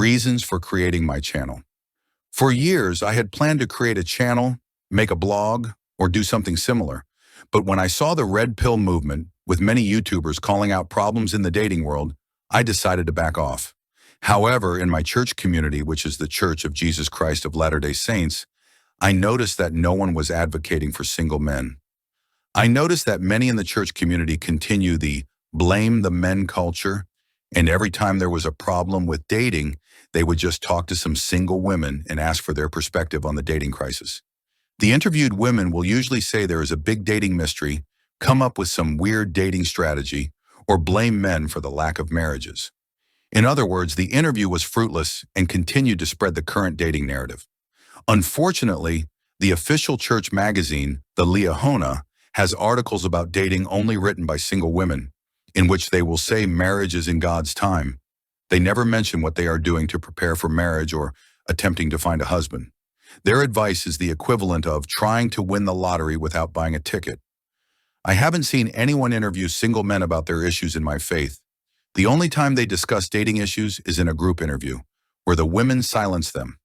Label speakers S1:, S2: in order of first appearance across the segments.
S1: Reasons for creating my channel. For years, I had planned to create a channel, make a blog, or do something similar. But when I saw the red pill movement, with many YouTubers calling out problems in the dating world, I decided to back off. However, in my church community, which is the Church of Jesus Christ of Latter-day Saints, I noticed that no one was advocating for single men. I noticed that many in the church community continue the blame the men culture, and every time there was a problem with dating, they would just talk to some single women and ask for their perspective on the dating crisis. The interviewed women will usually say there is a big dating mystery, come up with some weird dating strategy, or blame men for the lack of marriages. In other words, the interview was fruitless and continued to spread the current dating narrative. Unfortunately, the official church magazine, the Liahona, has articles about dating only written by single women, in which they will say marriage is in God's time. They never mention what they are doing to prepare for marriage or attempting to find a husband. Their advice is the equivalent of trying to win the lottery without buying a ticket. I haven't seen anyone interview single men about their issues in my faith. The only time they discuss dating issues is in a group interview, where the women silence them.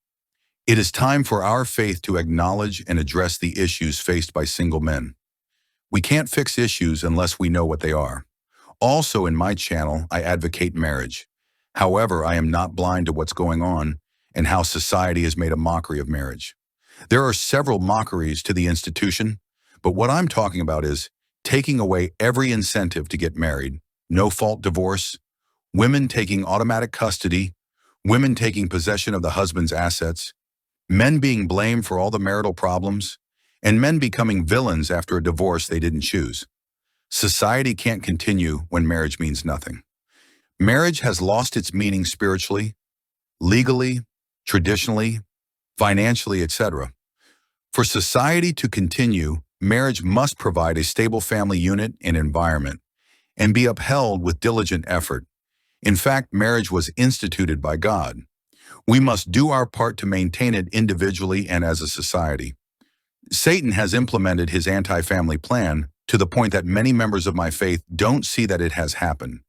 S1: It is time for our faith to acknowledge and address the issues faced by single men. We can't fix issues unless we know what they are. Also, in my channel, I advocate marriage. However, I am not blind to what's going on and how society has made a mockery of marriage. There are several mockeries to the institution, but what I'm talking about is taking away every incentive to get married, no-fault divorce, women taking automatic custody, women taking possession of the husband's assets, men being blamed for all the marital problems, and men becoming villains after a divorce they didn't choose. Society can't continue when marriage means nothing. Marriage has lost its meaning spiritually, legally, traditionally, financially, etc. For society to continue, marriage must provide a stable family unit and environment and be upheld with diligent effort. In fact, marriage was instituted by God. We must do our part to maintain it individually and as a society. Satan has implemented his anti-family plan to the point that many members of my faith don't see that it has happened.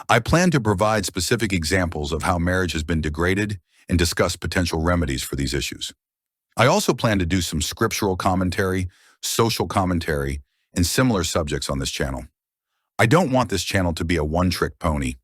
S1: I plan to provide specific examples of how marriage has been degraded and discuss potential remedies for these issues. I also plan to do some scriptural commentary, social commentary, and similar subjects on this channel. I don't want this channel to be a one-trick pony.